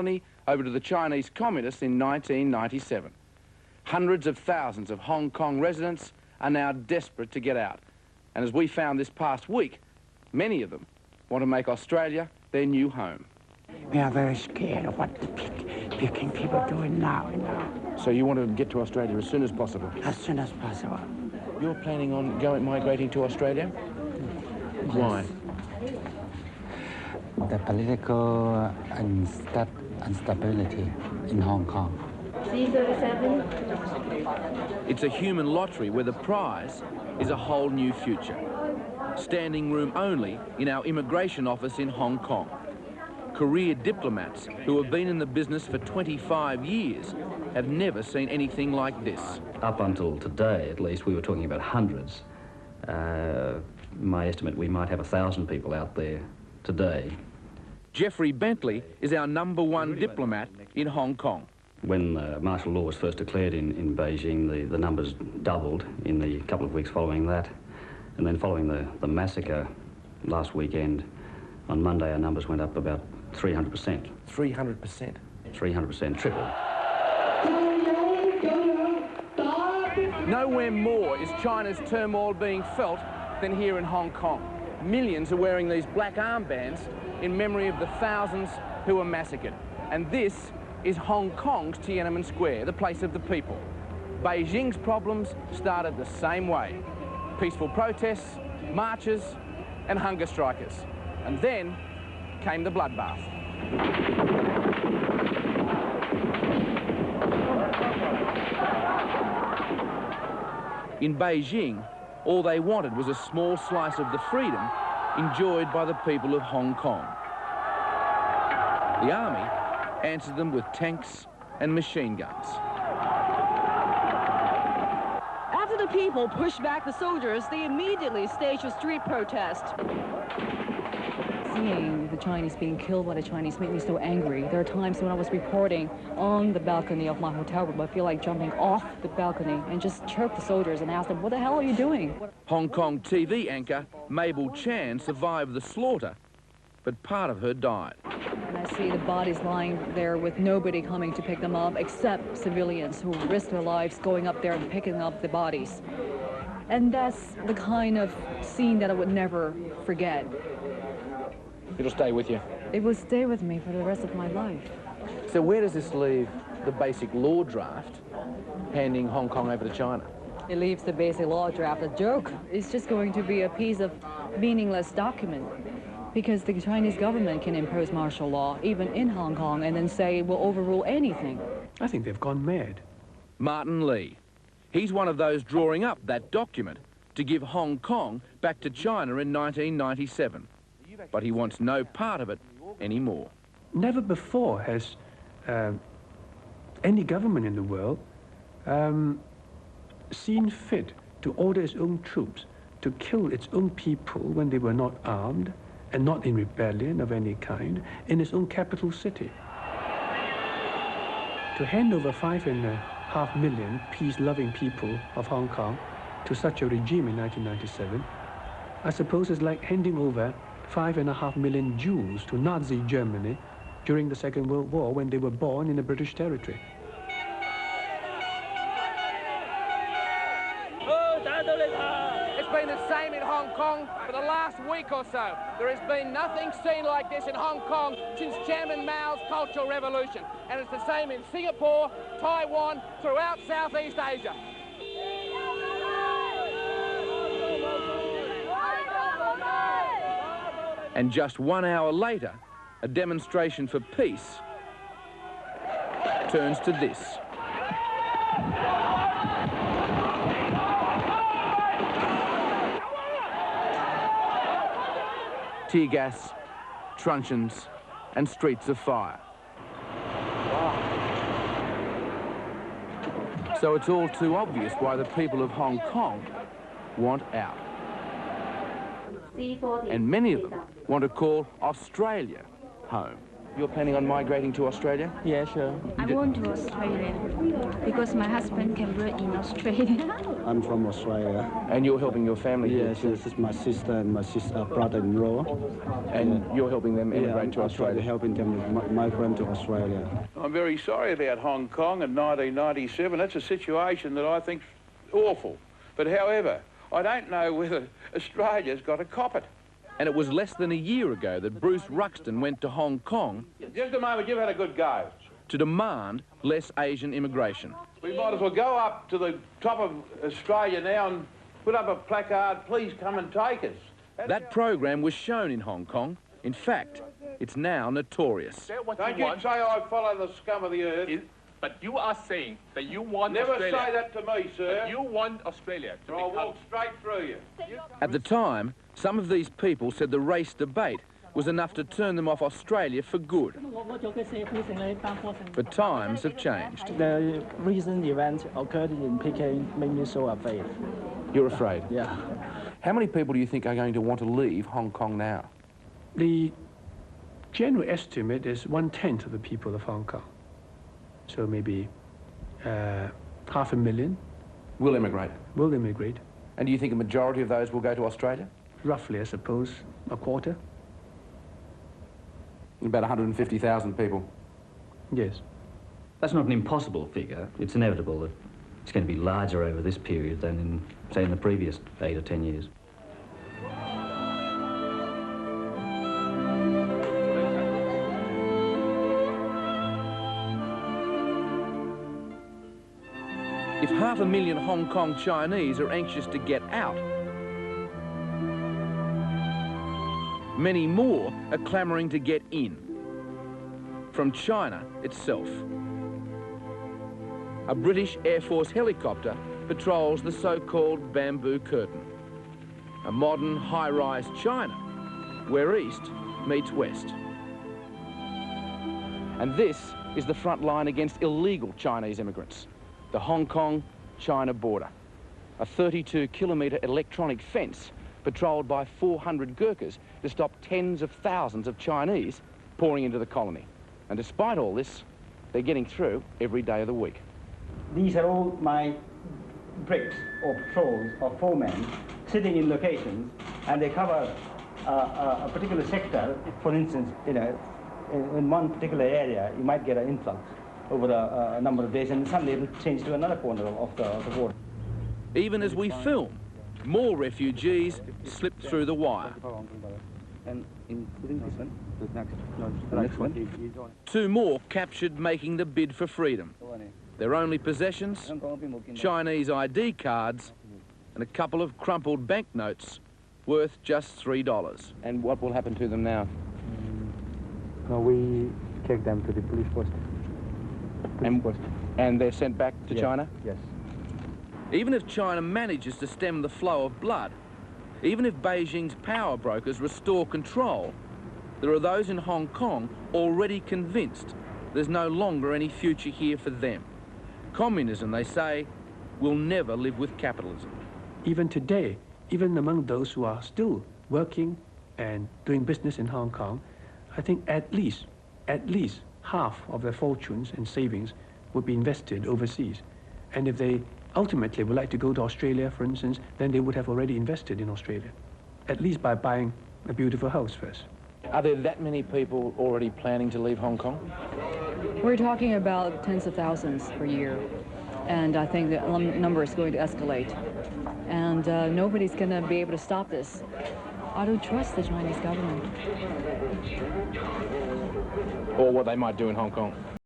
over to the Chinese Communists in 1997. Hundreds of thousands of Hong Kong residents are now desperate to get out. And as we found this past week, many of them want to make Australia their new home. We are very scared of what the Peking people are doing now, So you want to get to Australia as soon as possible? As soon as possible. You're planning on migrating to Australia? Yes. Why? The political instability in Hong Kong. C37. It's a human lottery where the prize is a whole new future. Standing room only in our immigration office in Hong Kong. Career diplomats who have been in the business for 25 years have never seen anything like this. Up until today, at least, we were talking about hundreds. My estimate, we might have 1,000 people out there today. Jeffrey Bentley is our #1 diplomat in Hong Kong. When martial law was first declared in Beijing, the numbers doubled in the couple of weeks following that. And then following the massacre last weekend, on Monday our numbers went up about 300%. 300%? 300%, triple. Nowhere more is China's turmoil being felt than here in Hong Kong. Millions are wearing these black armbands in memory of the thousands who were massacred. And this is Hong Kong's Tiananmen Square, the place of the people. Beijing's problems started the same way. Peaceful protests, marches, and hunger strikers. And then came the bloodbath. In Beijing, all they wanted was a small slice of the freedom enjoyed by the people of Hong Kong. The army answered them with tanks and machine guns. After the people pushed back the soldiers, they immediately staged a street protest. Seeing the Chinese being killed by the Chinese made me so angry. There are times when I was reporting on the balcony of my hotel room, I feel like jumping off the balcony and just choke the soldiers and ask them, what the hell are you doing? Hong Kong TV anchor Mabel Chan survived the slaughter, but part of her died. And I see the bodies lying there with nobody coming to pick them up except civilians who risked their lives going up there and picking up the bodies. And that's the kind of scene that I would never forget. It'll stay with you. It will stay with me for the rest of my life. So where does this leave the basic law draft handing Hong Kong over to China? It leaves the basic law draft a joke. It's just going to be a piece of meaningless document because the Chinese government can impose martial law even in Hong Kong and then say it will overrule anything. I think they've gone mad. Martin Lee. He's one of those drawing up that document to give Hong Kong back to China in 1997. But he wants no part of it anymore. Never before has any government in the world seen fit to order its own troops to kill its own people when they were not armed and not in rebellion of any kind in its own capital city. To hand over 5.5 million peace-loving people of Hong Kong to such a regime in 1997, I suppose it's like handing over 5.5 million Jews to Nazi Germany during the Second World War when they were born in the British territory. It's been the same in Hong Kong for the last week or so. There has been nothing seen like this in Hong Kong since Chairman Mao's Cultural Revolution. And it's the same in Singapore, Taiwan, throughout Southeast Asia. And just 1 hour later, a demonstration for peace turns to this. Tear gas, truncheons, and streets of fire. So it's all too obvious why the people of Hong Kong want out. And many of them want to call Australia home. You're planning on migrating to Australia? Yeah, sure. I want to Australia because my husband can work in Australia. I'm from Australia. And you're helping your family here Yes, too? this is my sister and my brother-in-law. And you're helping them immigrate to I'm Australia? helping them migrate to Australia. I'm very sorry about Hong Kong in 1997. That's a situation that I think's awful. But however, I don't know whether Australia's got to cop it. And it was less than a year ago that Bruce Ruxton went to Hong Kong Just a moment, you've had a good go. to demand less Asian immigration. We might as well go up to the top of Australia now and put up a placard, please come and take us. That program was shown in Hong Kong. In fact, it's now notorious. Don't you say I follow the scum of the earth. But you are saying that you want Never Australia. say that to me, sir. You want Australia to or I'll become... walk straight through you. At the time, some of these people said the race debate was enough to turn them off Australia for good. But times have changed. The recent event occurred in Peking made me so afraid. You're afraid? Yeah. How many people do you think are going to want to leave Hong Kong now? The general estimate is 1/10 of the people of Hong Kong. So maybe 500,000 Will immigrate. will immigrate. And do you think a majority of those will go to Australia? Roughly, I suppose, a quarter. About 150,000 people. Yes. That's not an impossible figure. It's inevitable that it's going to be larger over this period than in, say, in the previous 8 or 10 years. If 500,000 Hong Kong Chinese are anxious to get out, many more are clamouring to get in. From China itself. A British Air Force helicopter patrols the so-called bamboo curtain. A modern high-rise China, where east meets west. And this is the front line against illegal Chinese immigrants. The Hong Kong-China border. A 32-kilometre electronic fence patrolled by 400 Gurkhas to stop tens of thousands of Chinese pouring into the colony. And despite all this, they're getting through every day of the week. These are all my bricks or patrols of 4 men sitting in locations, and they cover a particular sector. For instance, you know, in one particular area, you might get an influx over a number of days, and suddenly it will change to another corner of the border. Even as we film, more refugees slip through the wire. And including this one, The next one. 2 more captured making the bid for freedom. Their only possessions, Chinese ID cards and a couple of crumpled banknotes worth just $3. And what will happen to them now? No, we take them to the police post. And they're sent back to China? Yes. Even if China manages to stem the flow of blood, even if Beijing's power brokers restore control, there are those in Hong Kong already convinced there's no longer any future here for them. Communism, they say, will never live with capitalism. Even today, even among those who are still working and doing business in Hong Kong, I think at least half of their fortunes and savings would be invested overseas. And if they ultimately would like to go to Australia, for instance, then they would have already invested in Australia, at least by buying a beautiful house first. Are there that many people already planning to leave Hong Kong? We're talking about tens of thousands per year. And I think the number is going to escalate. And nobody's going to be able to stop this. I don't trust the Chinese government. Or what they might do in Hong Kong?